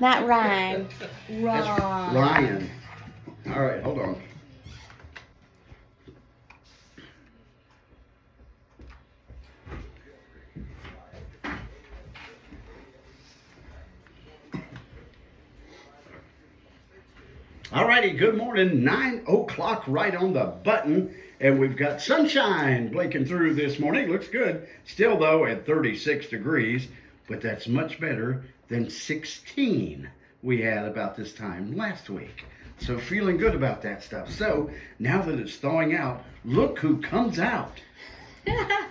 Not Ryan. That's Ron. Ryan. All right, hold on. Alrighty, good morning. 9 o'clock right on the button. And we've got sunshine breaking through this morning. Looks good. Still, though, at 36 degrees, but that's much better than 16 we had about this time last week. So, feeling good about that stuff. So, now that it's thawing out, look who comes out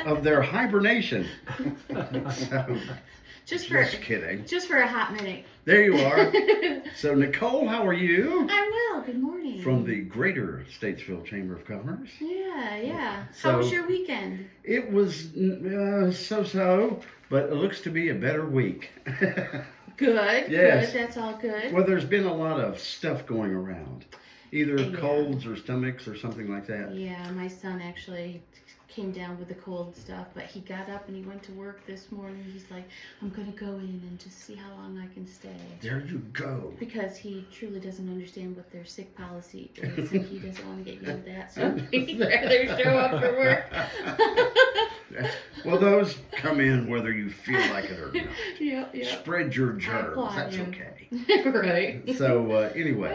of their hibernation. So, Just for kidding. Just for a hot minute. There you are. So, Nicole, how are you? I'm well. Good morning. From the Greater Statesville Chamber of Commerce. Yeah. So, How was your weekend? It was so-so, but it looks to be a better week. Good. Yes. Good. That's all good. Well, there's been a lot of stuff going around, either Yeah. colds or stomachs or something like that. Yeah, my son actually came down with the cold stuff, but he got up and he went to work this morning. He's like, I'm going to go in and just see how long I can stay. There you go. Because he truly doesn't understand what their sick policy is, and he doesn't want to get yelled at, so he'd rather show up for work. Well, those come in whether you feel like it or not. Yep. Spread your germs. applaud That's you. okay. Right. So anyway,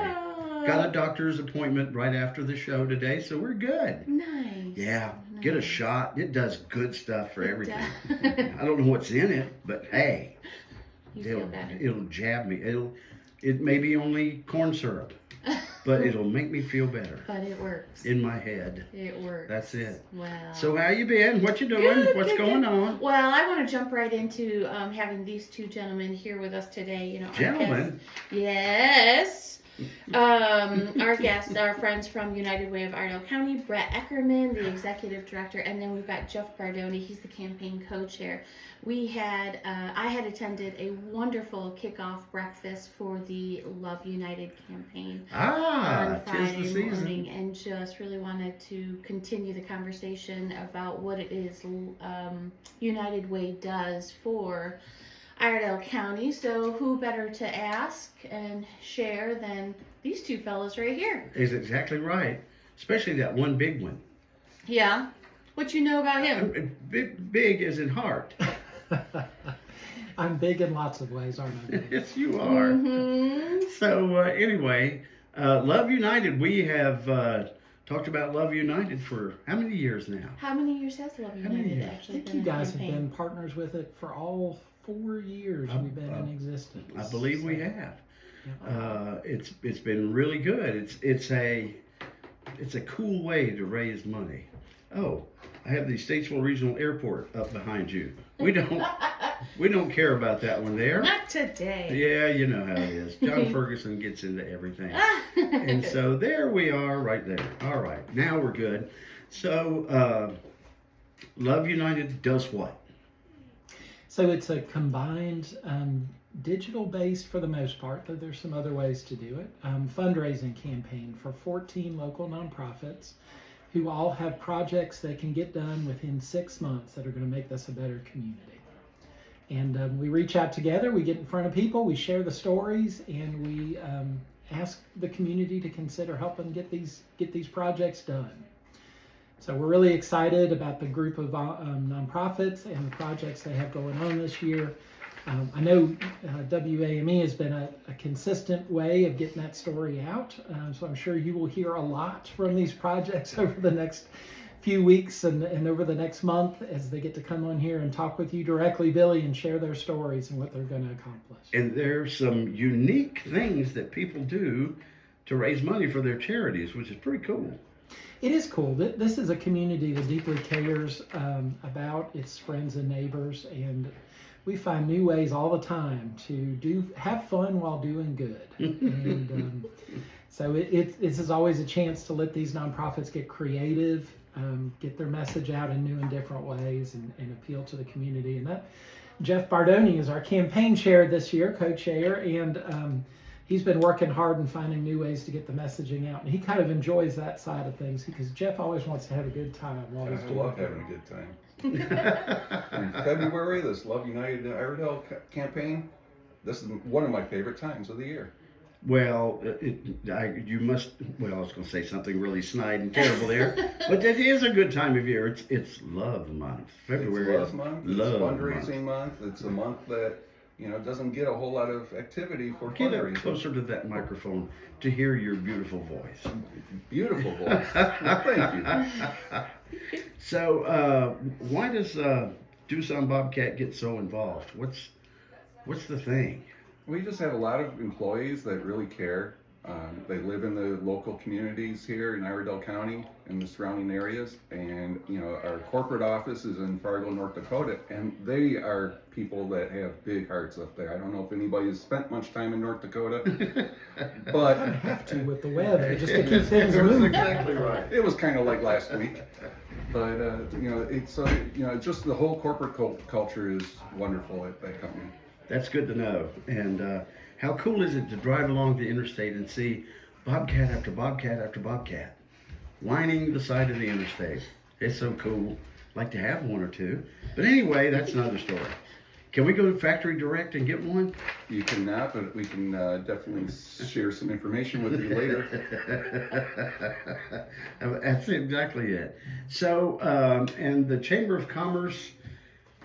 got a doctor's appointment right after the show today, so we're good. Nice. Yeah, get a shot. It does good stuff for It everything. does. I don't know what's in it, but hey, You feel better. it'll jab me. It may be only corn syrup, but it'll make me feel better But it works. in my head. It works. That's it. Wow. So how you been? What you doing? Good, What's good, going good. on? Well, I want to jump right into having these two gentlemen here with us today. You know, our Gentlemen? guests. Yes. Our guests, our friends from United Way of Iredell County, Brett Eckerman, the executive director, and then we've got Jeff Bardoni. He's the campaign co-chair. We had, I had attended a wonderful kickoff breakfast for the Love United campaign on Tis the Friday season. morning, and just really wanted to continue the conversation about what it is United Way does for Iredell County. So who better to ask and share than these two fellows right here? Is exactly right. Especially that one big one. Yeah. What you know about him? Big as in heart. I'm big in lots of ways, aren't I? Yes, you are. Mm-hmm. So anyway, Love United. We have talked about Love United for how many years now? How many years has Love How many United years? I actually think been you in guys have campaign? been partners with it for all 4 years we've been in existence. I believe we So, have. yeah. It's been really good. It's a cool way to raise money. Oh, I have the Statesville Regional Airport up behind you. We don't care about that one there. Not today. Yeah, you know how it is. John Ferguson gets into everything. And so there we are right there. All right, now we're good. So Love United does what? So it's a combined digital based for the most part, though there's some other ways to do it, fundraising campaign for 14 local nonprofits who all have projects they can get done within 6 months that are going to make this a better community. And we reach out together, we get in front of people, we share the stories, and we ask the community to consider helping get these projects done. So we're really excited about the group of nonprofits and the projects they have going on this year. I know WAME has been a consistent way of getting that story out, so I'm sure you will hear a lot from these projects over the next few weeks and over the next month as they get to come on here and talk with you directly, Billy, and share their stories and what they're going to accomplish. And there's some unique things that people do to raise money for their charities, which is pretty cool. It is cool. This is a community that deeply cares about its friends and neighbors, and we find new ways all the time to have fun while doing good. And so this is always a chance to let these nonprofits get creative, get their message out in new and different ways, and appeal to the community. And that Jeff Bardoni is our campaign chair this year, co-chair, and he's been working hard and finding new ways to get the messaging out. And he kind of enjoys that side of things because Jeff always wants to have a good time while he's I doing love it. having a good time. In February, this Love United Iredell campaign, this is one of my favorite times of the year. Well, you must. Well, I was going to say something really snide and terrible there, but it is a good time of year. It's Love Month. February It's Love Month. It's fundraising month. It's a month that doesn't get a whole lot of activity for Get up fundraising. closer to that microphone to hear your beautiful voice. Beautiful voice. Well, thank you. So, why does Doosan Bobcat get so involved? What's the thing? We just have a lot of employees that really care. They live in the local communities here in Iredell County and the surrounding areas, and our corporate office is in Fargo, North Dakota, and they are people that have big hearts up there. I don't know if anybody has spent much time in North Dakota, but I have to with the weather just to keep things That's moving. exactly right. it was kind of like last week. But it's just the whole corporate culture is wonderful at that company. That's good to know. And how cool is it to drive along the interstate and see bobcat after bobcat after bobcat lining the side of the interstate? It's so cool. Like to have one or two. But anyway, that's another story. Can we go to Factory Direct and get one? You cannot, but we can definitely share some information with you later. That's exactly it. So, and the Chamber of Commerce,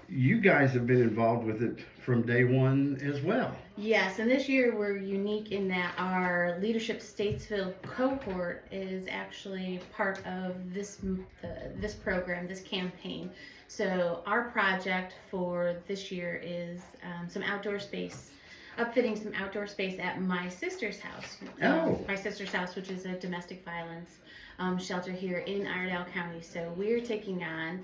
you guys have been involved with it from day one as well. Yes, and this year we're unique in that our Leadership Statesville cohort is actually part of this program, this campaign. So our project for this year is some outdoor space, upfitting some outdoor space at my sister's house. My sister's house, which is a domestic violence shelter here in Iredell County. So we're taking on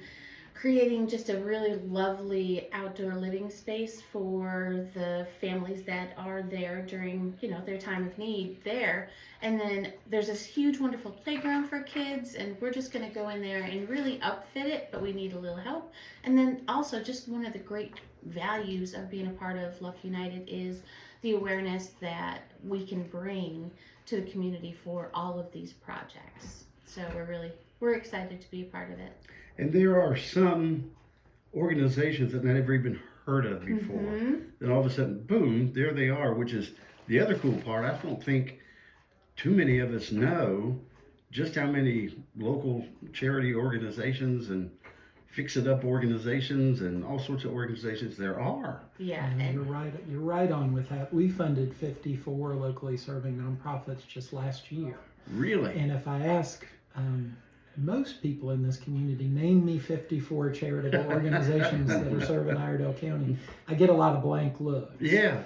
creating just a really lovely outdoor living space for the families that are there during, their time of need there. And then there's this huge, wonderful playground for kids, and we're just going to go in there and really upfit it, but we need a little help. And then also just one of the great values of being a part of Love United is the awareness that we can bring to the community for all of these projects. So we're excited to be a part of it. And there are some organizations that I've never even heard of before. Mm-hmm. Then all of a sudden, boom, there they are, which is the other cool part. I don't think too many of us know just how many local charity organizations and fix-it-up organizations and all sorts of organizations there are. Yeah. You're right on with that. We funded 54 locally serving nonprofits just last year. Really? And if I ask most people in this community, name me 54 charitable organizations that are serving Iredell County, I get a lot of blank looks. Yeah.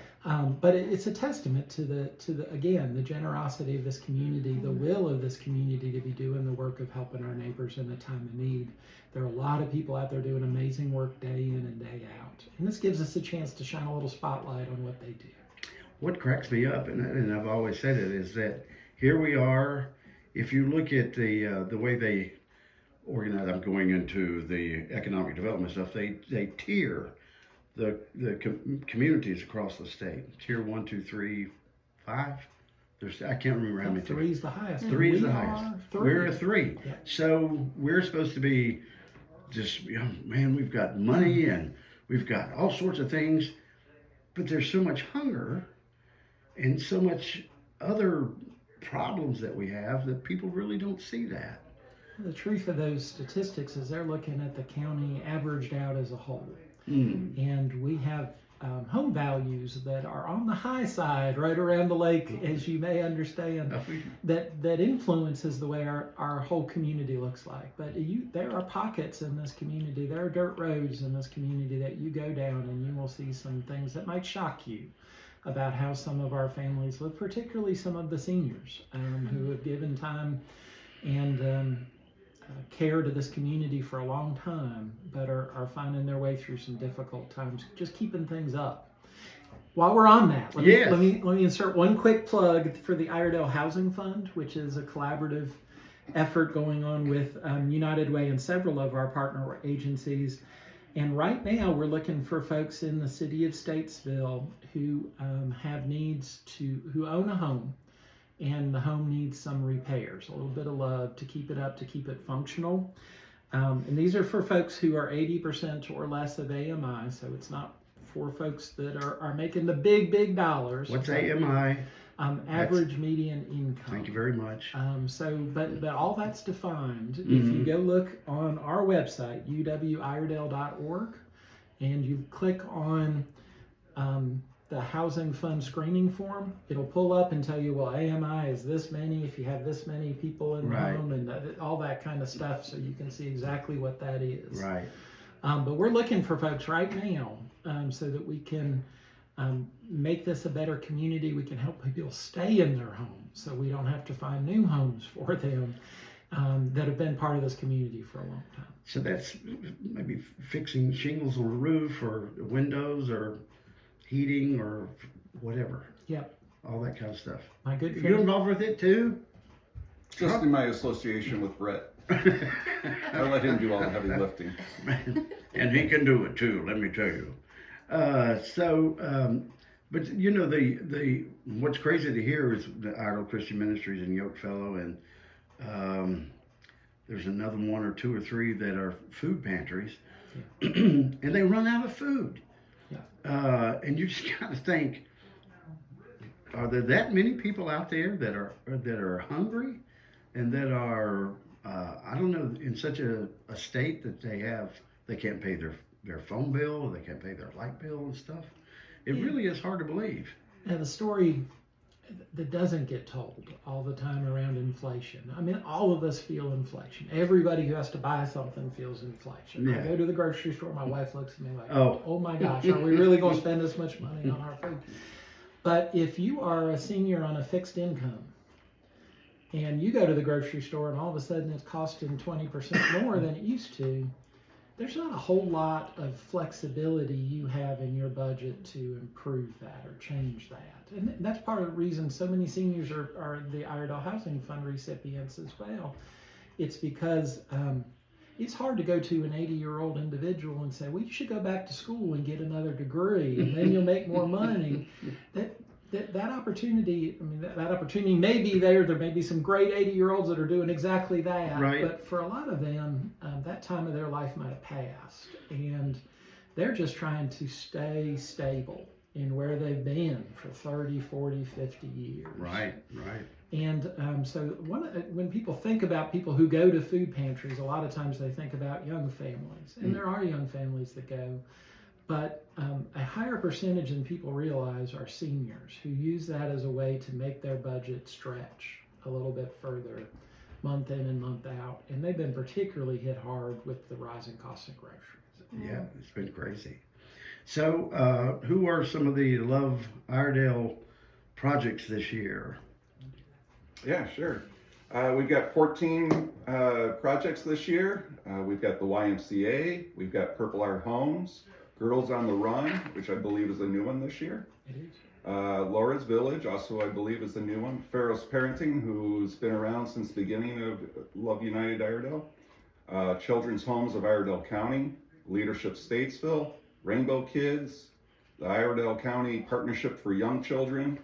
But it's a testament to the generosity of this community, the will of this community to be doing the work of helping our neighbors in a time of need. There are a lot of people out there doing amazing work day in and day out. And this gives us a chance to shine a little spotlight on what they do. What cracks me up, and I've always said it, is that here we are. If you look at the way they organize, I'm going into the economic development stuff, they tier the communities across the state. Tier 1, 2, 3, 5. I can't remember how many. Three's the highest. Three is the highest. We're a 3. Yeah. So we're supposed to be just, man, we've got money and we've got all sorts of things, but there's so much hunger and so much other problems that we have that people really don't see that. The truth of those statistics is they're looking at the county averaged out as a whole. And we have home values that are on the high side right around the lake, as you may understand, that influences the way our whole community looks like. But there are pockets in this community, there are dirt roads in this community that you go down and you will see some things that might shock you about how some of our families live, particularly some of the seniors who have given time and care to this community for a long time, but are finding their way through some difficult times, just keeping things up. While we're on that, let me insert one quick plug for the Iredell Housing Fund, which is a collaborative effort going on with United Way and several of our partner agencies. And right now, we're looking for folks in the city of Statesville who have needs who own a home, and the home needs some repairs, a little bit of love to keep it up, to keep it functional. And these are for folks who are 80% or less of AMI, so it's not for folks that are making the big dollars. What's AMI? Average median income. Thank you very much. But all that's defined. If Mhm. you go look on our website, uwiredale.org, and you click on the housing fund screening form, it'll pull up and tell you, well, AMI is this many if you have this many people in the Right. home, and all that kind of stuff, so you can see exactly what that is. Right. But we're looking for folks right now so that we can make this a better community. We can help people stay in their homes so we don't have to find new homes for them that have been part of this community for a long time. So that's maybe fixing shingles on the roof or windows or heating or whatever. Yep. All that kind of stuff. My good You friend. involved with it too? Just in my association with Brett. I let him do all the heavy lifting. And he can do it too, let me tell you. But you know, the what's crazy to hear is the Iredell Christian Ministries in Yokefellow, and there's another one or two or three that are food pantries, and they run out of food. Yeah. And you just kind of think, are there that many people out there that are hungry, and that are I don't know, in such a state that they can't pay their phone bill, or they can't pay their light bill and stuff. It really is hard to believe. Now, the story that doesn't get told all the time around inflation. I mean, all of us feel inflation. Everybody who has to buy something feels inflation. Yeah. I go to the grocery store, my wife looks at me like, Oh. oh my gosh, are we really going to spend this much money on our food? But if you are a senior on a fixed income, and you go to the grocery store and all of a sudden it's costing 20% more than it used to, there's not a whole lot of flexibility you have in your budget to improve that or change that. And that's part of the reason so many seniors are the Iredell Housing Fund recipients as well. It's because it's hard to go to an 80-year-old individual and say, well, you should go back to school and get another degree and then you'll make more money. That opportunity, I mean, that opportunity may be there. There may be some great 80-year-olds that are doing exactly that. Right. But for a lot of them, that time of their life might have passed. And they're just trying to stay stable in where they've been for 30, 40, 50 years. Right. And so when people think about people who go to food pantries, a lot of times they think about young families. And there are young families that go. But a higher percentage than people realize are seniors who use that as a way to make their budget stretch a little bit further, month in and month out. And they've been particularly hit hard with the rising costs of groceries. Yeah, it's been crazy. So, who are some of the Love Iredell projects this year? Yeah, sure. We've got 14 projects this year. We've got the YMCA, we've got Purple Heart Homes, Girls on the Run, which I believe is a new one this year. It is. Laura's Village, also I believe is the new one. Pharaoh's Parenting, who's been around since the beginning of Love United Iredell. Children's Homes of Iredell County, Leadership Statesville, Rainbow Kids, the Iredell County Partnership for Young Children,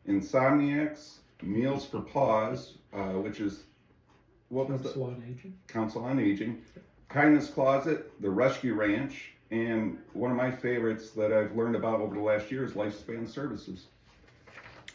Insomniacs, Meals for Paws, which is, what was the? Council on Aging. Council on Aging, Kindness Closet, the Rescue Ranch, and one of my favorites that I've learned about over the last year is Lifespan Services.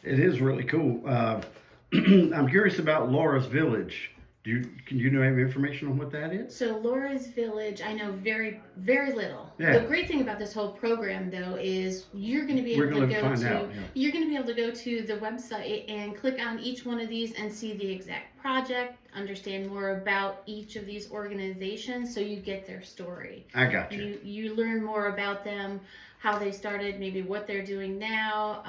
It is really cool. I'm curious about Laura's Village. Can you know any information on what that is? So Laura's Village, I know very, very little. Yeah. The great thing about this whole program, though, is you're going to be We're able to gonna go find to out, yeah. you're going to be able to go to the website and click on each one of these and see the exact project, understand more about each of these organizations, so you get their story. I got you. You learn more about them, how they started, maybe what they're doing now.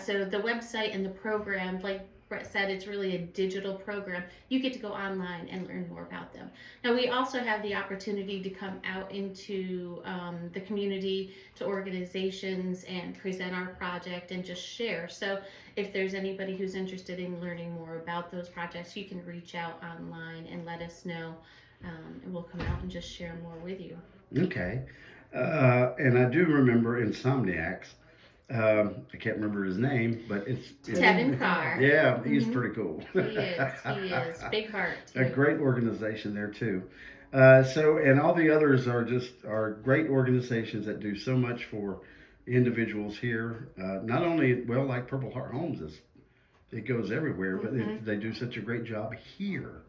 So the website and the program, like Brett said, it's really a digital program. You get to go online and learn more about them. Now, we also have the opportunity to come out into the community, to organizations, and present our project and just share. So if there's anybody who's interested in learning more about those projects, you can reach out online and let us know, and we'll come out and just share more with you. Okay. And I do remember Insomniacs. I can't remember his name, but it's Tevin Carr. Yeah, he's pretty cool. He is. Big heart. A great organization there too. And all the others are great organizations that do so much for individuals here. Not only, well, like Purple Heart Homes it goes everywhere, but they do such a great job here.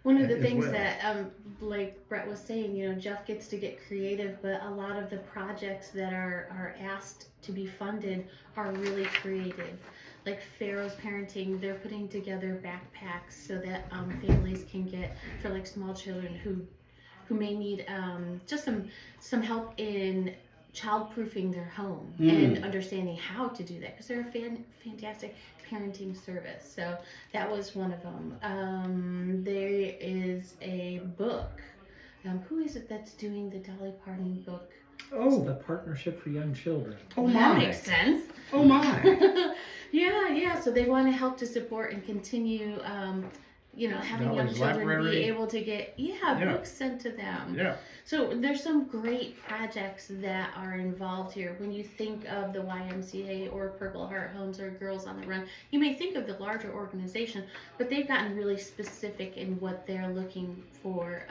One of the as things well. that, like Brett was saying, Jeff gets to get creative, but a lot of the projects that are asked to be funded are really creative. Like Pharaoh's Parenting, they're putting together backpacks so that families can get, for like small children who may need just some help in child-proofing their home and understanding how to do that, because they're a fantastic parenting service. So that was one of them. There is a book. Who is it that's doing the Dolly Parton book? It's the Partnership for Young Children. Oh That my! makes sense. Oh my! Yeah. So they want to help to support and continue, having young Dolly's children library. be able to get books sent to them. Yeah. So there's some great projects that are involved here. When you think of the YMCA or Purple Heart Homes or Girls on the Run, you may think of the larger organization, but they've gotten really specific in what they're looking for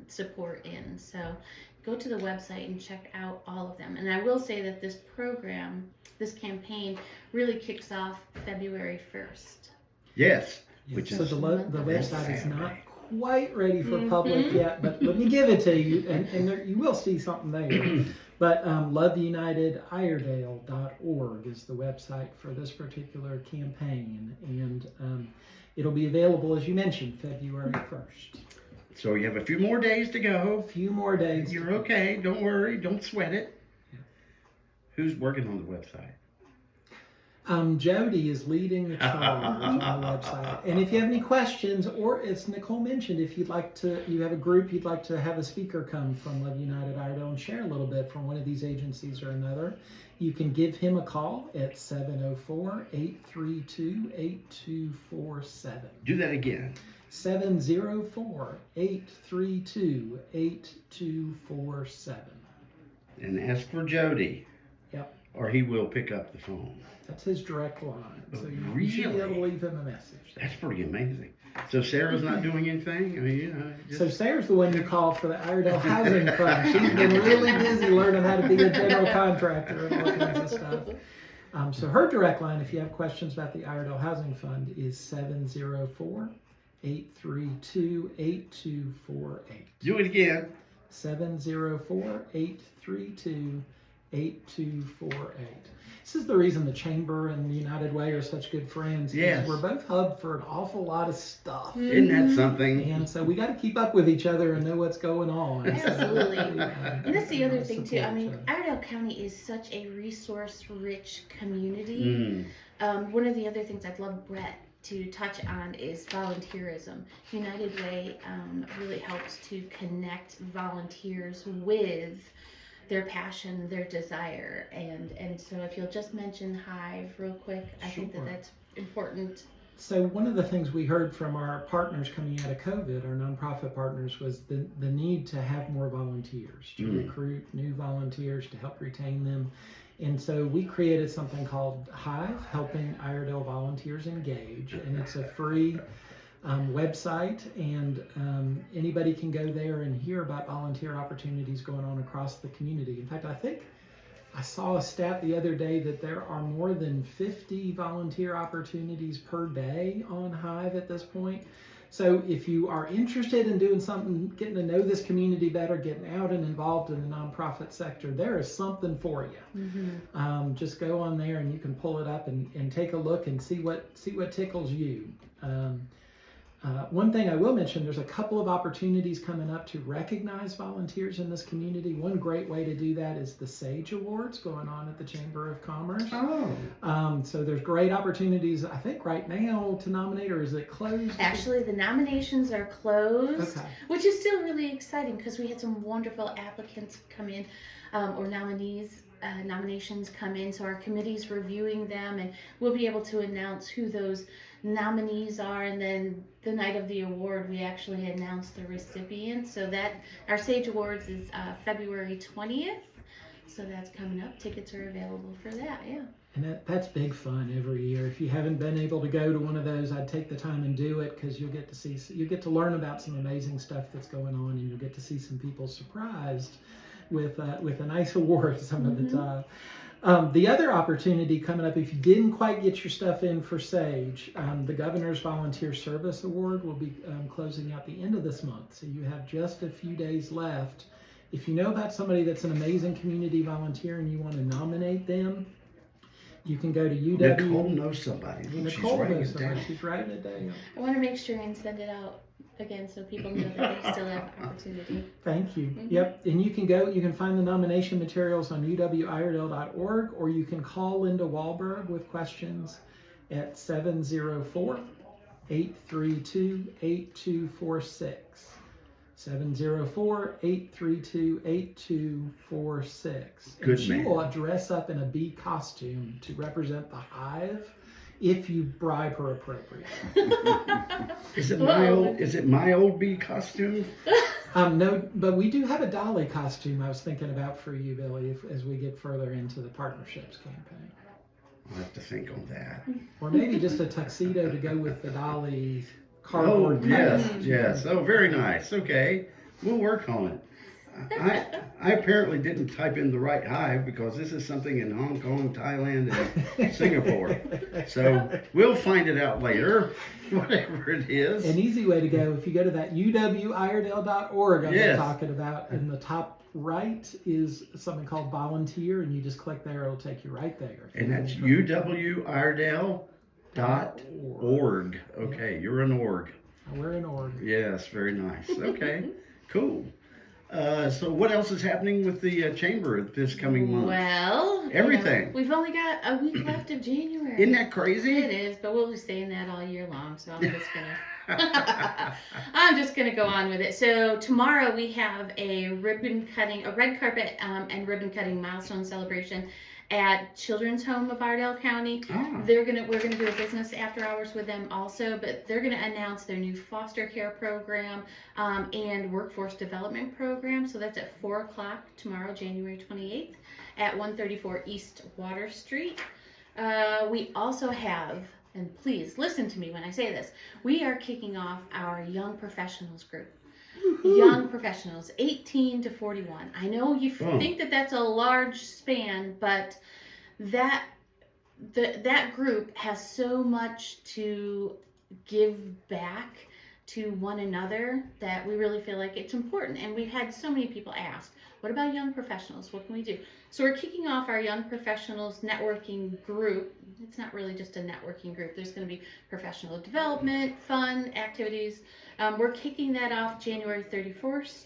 support in. So go to the website and check out all of them. And I will say that this campaign really kicks off February 1st. Yes. Yeah, Which so is the website is not Saturday. quite ready for public yet, but let me give it to you, and there, you will see something there. But loveunitediredale.org is the website for this particular campaign, and it'll be available, as you mentioned, February 1st. So you have a few more days to go. A few more days. You're okay. Don't worry. Don't sweat it. Yeah. Who's working on the website? Jody is leading the charge on the website. And if you have any questions, or as Nicole mentioned, if you have a group you'd like to have a speaker come from Love United Iredell and share a little bit from one of these agencies or another, you can give him a call at 704-832-8247. Do that again. 704-832-8247. And ask for Jody. Yep. Or he will pick up the phone. That's his direct line. So you Really? should be able to leave him a message. That's pretty amazing. So Sarah's not doing anything? I mean, So Sarah's the one you call for the Iredell Housing Fund. She's been really busy learning how to be a general contractor and all kinds of stuff. So her direct line, if you have questions about the Iredell Housing Fund, is 704-832-8248. Do it again. 704-832-8248. This is the reason the Chamber and the United Way are such good friends. Yes. We're both hub for an awful lot of stuff. Isn't that something? And so we got to keep up with each other and know what's going on. Absolutely. So, And that's the other thing too. I support mean, each other. Iredell County is such a resource-rich community. One of the other things I'd love Brett to touch on is volunteerism. United Way really helps to connect volunteers with their passion, their desire, and so if you'll just mention Hive real quick, I think Sure. that's important. So one of the things we heard from our partners coming out of COVID, our nonprofit partners, was the need to have more volunteers, to recruit new volunteers, to help retain them. And so we created something called Hive, Helping Iredell Volunteers Engage, and it's a free website, and anybody can go there and hear about volunteer opportunities going on across the community. In fact, I think I saw a stat the other day that there are more than 50 volunteer opportunities per day on Hive at this point. So if you are interested in doing something, getting to know this community better, getting out and involved in the nonprofit sector, there is something for you. Just go on there and you can pull it up and take a look and see what tickles you. One thing I will mention, there's a couple of opportunities coming up to recognize volunteers in this community. One great way to do that is the SAGE Awards going on at the Chamber of Commerce. Oh. So there's great opportunities, I think right now, to nominate, or is it closed? Actually, the nominations are closed, Okay. which is still really exciting because we had some wonderful applicants come in, or nominations come in. So our committee's reviewing them, and we'll be able to announce who those nominees are. And then the night of the award, we actually announce the recipients. So that our SAGE Awards is February 20th. So that's coming up. Tickets are available for that. Yeah. And that's big fun every year. If you haven't been able to go to one of those, I'd take the time and do it, because you'll get to learn about some amazing stuff that's going on, and you'll get to see some people surprised with a nice award some of the time. The other opportunity coming up, if you didn't quite get your stuff in for Sage, the Governor's Volunteer Service Award will be closing out the end of this month. So you have just a few days left. If you know about somebody that's an amazing community volunteer and you want to nominate them, you can go to UW. Nicole knows somebody. Look, Nicole she's writing knows it somebody. down. She's writing it down. I want to make sure and send it out again so people know that they still have opportunity. Thank you. Mhm. Yep. And you can find the nomination materials on uwiredale.org, or you can call Linda Wahlberg with questions at 704-832-8246. 704-832-8246. Good And she man. will dress up in a bee costume to represent the hive if you bribe her appropriately. Is it Whoa. my old bee costume? No, but we do have a Dolly costume I was thinking about for you, Billy, as we get further into the partnerships campaign. I'll have to think on that. Or maybe just a tuxedo to go with the Dolly Oh, cardboard. yes, costume. yes. Oh, very nice. Okay, we'll work on it. I apparently didn't type in the right hive, because this is something in Hong Kong, Thailand, and Singapore. So we'll find it out later, whatever it is. An easy way to go, if you go to that uwiredale.org I've been Yes. talking about, in the top right is something called volunteer, and you just click there, it'll take you right there. And that's uwiredale.org. Okay, you're an org. We're an org. Yes, very nice. Okay, cool. So what else is happening with the chamber this coming month? Well, Everything. we've only got a week left of January. Isn't that crazy? It is, but we'll be saying that all year long, so I'm just gonna I'm just gonna go on with it. So tomorrow we have a red carpet and ribbon cutting milestone celebration at Children's Home of Iredell County. Ah, We're gonna do a business after hours with them also, but they're gonna announce their new foster care program and workforce development program. So that's at 4:00 tomorrow, January 28th, at 134 East Water Street. We also have, and please listen to me when I say this, we are kicking off our Young Professionals group. Young professionals, 18 to 41. I know you think that that's a large span, but that group has so much to give back to one another that we really feel like it's important. And we've had so many people ask, what about young professionals? What can we do? So we're kicking off our Young Professionals networking group. It's not really just a networking group. There's going to be professional development, fun activities. We're kicking that off January 31st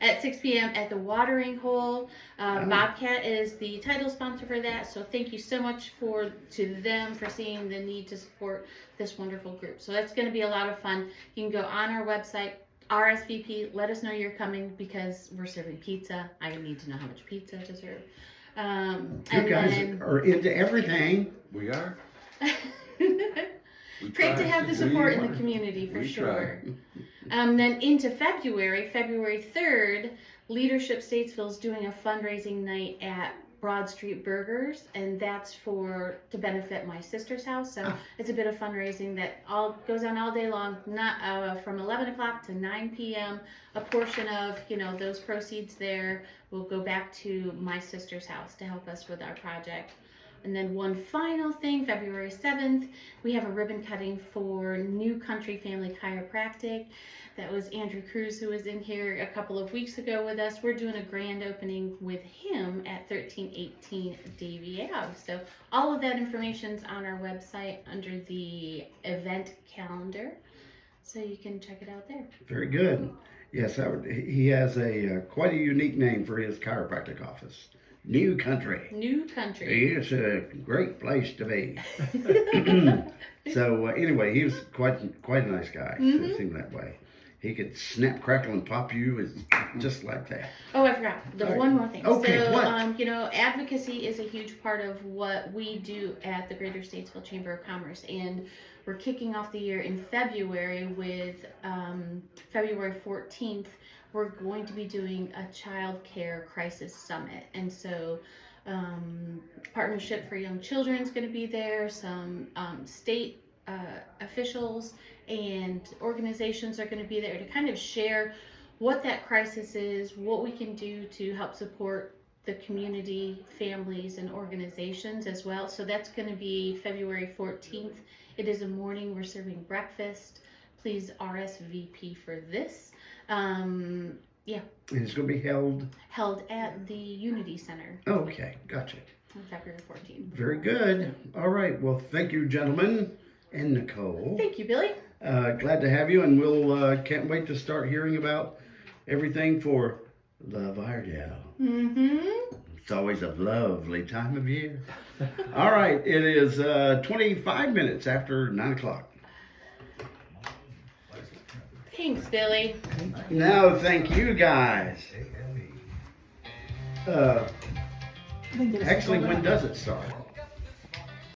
at 6 p.m. at the Watering Hole. Bobcat is the title sponsor for that, so thank you so much to them for seeing the need to support this wonderful group. So that's going to be a lot of fun. You can go on our website, RSVP, let us know you're coming, because we're serving pizza. I need to know how much pizza to serve. you guys are into everything. We are. We Great try. to have the We support in are. the community for We sure. Then into February 3rd, Leadership Statesville is doing a fundraising night at Broad Street Burgers, and that's to benefit my sister's house. So it's a bit of fundraising that goes on all day long, not from 11 o'clock to 9 p.m. A portion of those proceeds there will go back to my sister's house to help us with our project. And then one final thing, February 7th, we have a ribbon cutting for New Country Family Chiropractic. That was Andrew Cruz, who was in here a couple of weeks ago with us. We're doing a grand opening with him at 1318 Davie Ave. So all of that information's on our website under the event calendar. So you can check it out there. Very good. Yes, he has quite a unique name for his chiropractic office. New Country. New Country. It's a great place to be. So anyway, he was quite a nice guy. It seemed that way. He could snap, crackle, and pop you just like that. Oh, I forgot. There's one more thing. Okay, so, what? Advocacy is a huge part of what we do at the Greater Statesville Chamber of Commerce, and we're kicking off the year in February with February 14th. We're going to be doing a child care crisis summit, and so Partnership for Young Children is going to be there. Some state officials and organizations are going to be there to kind of share what that crisis is, what we can do to help support the community, families, and organizations as well. So that's going to be February 14th. It is a morning. We're serving breakfast. Please RSVP for this. And it's going to be held. Held at the Unity Center Oh, okay, gotcha. on February 14th. Very good. All right. Well, thank you, gentlemen, and Nicole. Thank you, Billy. Glad to have you, and we'll can't wait to start hearing about everything for Love Iredell. Mm-hmm. It's always a lovely time of year. All right, it is 25 minutes after 9 o'clock. Thanks, Billy. No, thank you guys. I think it's Actually, all when right. does it start?